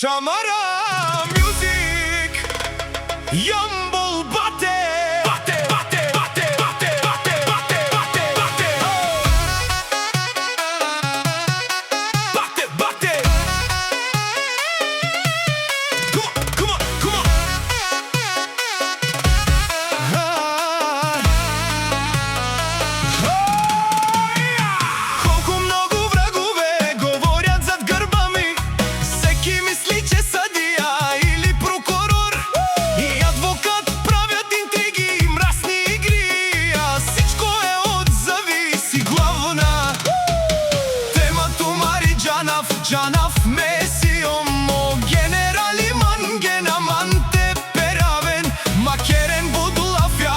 Шамара Music Ямбол бате бате бате бате бате бате бате бате бате бате бате Come on Колку многу врагове говорят зад грба ми. Всеки мисли, че съдия или прокурор и адвокат правят интриги и мрасни игри, а всичко е от зависи главна. Темато Мари Джанав Месио мо генерали мангена манте перавен макерен будулафя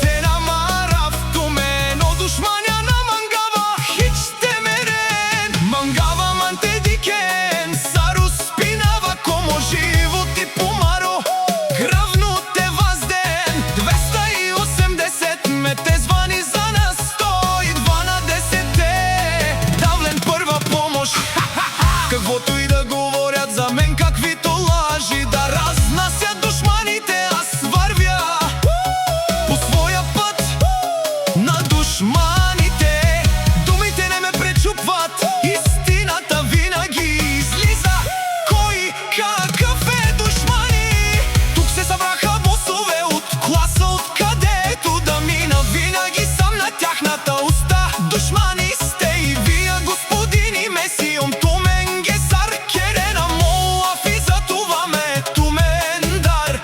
те намарав тумен о душманя на мангава хич темерен мангава манте дикен сару спинава комо живот и помаро гравно те възден 280 мете звани за нас 112 давлен първа помощ. Каквото и да говорят за мен, каквито лъжи да разнасят душманите, аз вървя по своя път на душманите. Думите не ме пречупват, истината винаги излиза. Кой какъв е душмани? Тук се събраха босове от класа, откъдето да мина. Винаги съм на тяхната уста. Душмани сте и вие, господини Месиом тумен гесар керена молав и за това ме тумен дар.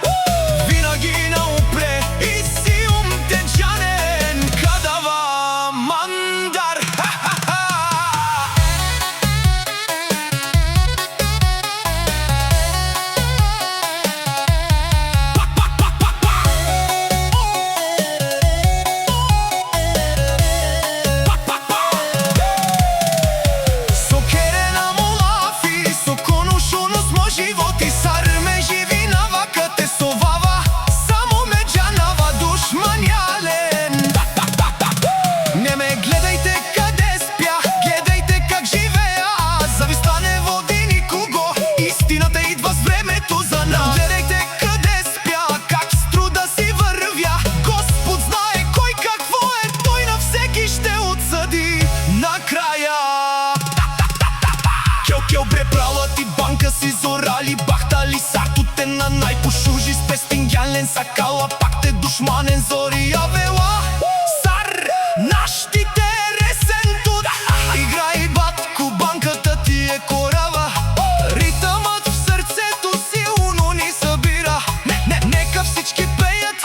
Винаги наупре и сиум течанен кадава мандар. Со керена молав и со конушунус мо живот и сар ме живи навака те совава само ме джанава душманялен. Не ме гледайте къде спя, гледайте как живея. Завистта не води никого, истината идва с времето за нас. Гледайте къде спя, как с труда си вървя. Господ знае кой какво е, той на всеки ще отсъди накрая. Кел бре пралът и банка си зорали, бахтали сартоте на най-пошужи с пестингялен сакала, пак те душманен зори авела. Сар, наш ти те ресен тут, играй батко, банката ти е корава. Ритъмът в сърцето силно ни събира. Нека всички пеят,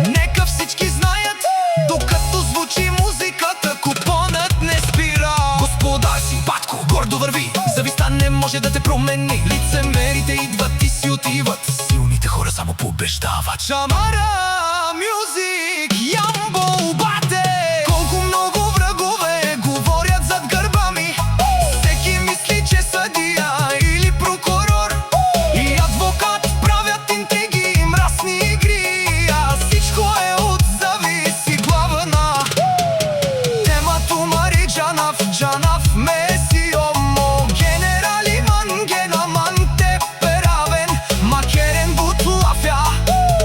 нека всички знаят, докато звучи музиката, купонът не спира. Господар си, батко, гордо върви, завистта не може да те промени. Лицемерите идват и си отиват, силните хора само побеждават. Шамара Music Ямбол бате. Колко много врагове говорят зад гърба ми. Всеки мисли, че съдия или прокурор и адвокат правят интриги и мрасни игри, а всичко е от зависи главна. Темато Мари Джанав Месио мо генерали мангена манте перавен макерен бутлафя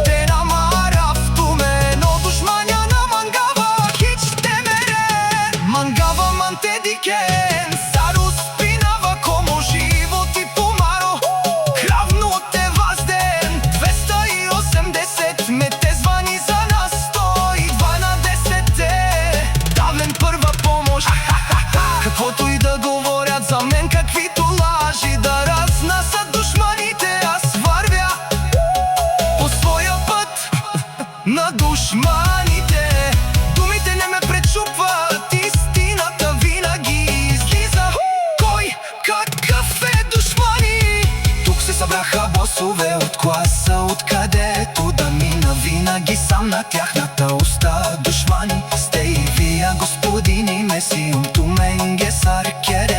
те намарав тумен о душманя на мангава хич темерен мангава манте дикен сару спинава комо живот и помаро гравно те възден 280 мете звани за нас 112 давлен първа помощ. Каквото и да говорят за мен, каквито лъжи да разнасят душманите, аз вървя по своя път на душманите. Думите не ме пречупват, истината винаги излиза. Кой какъв е душмани? Тук се събраха босове от класа, откъдето да мина. Винаги сам на тяхната уста. Душмани сте и вие, господини Месиом тумен гесар керен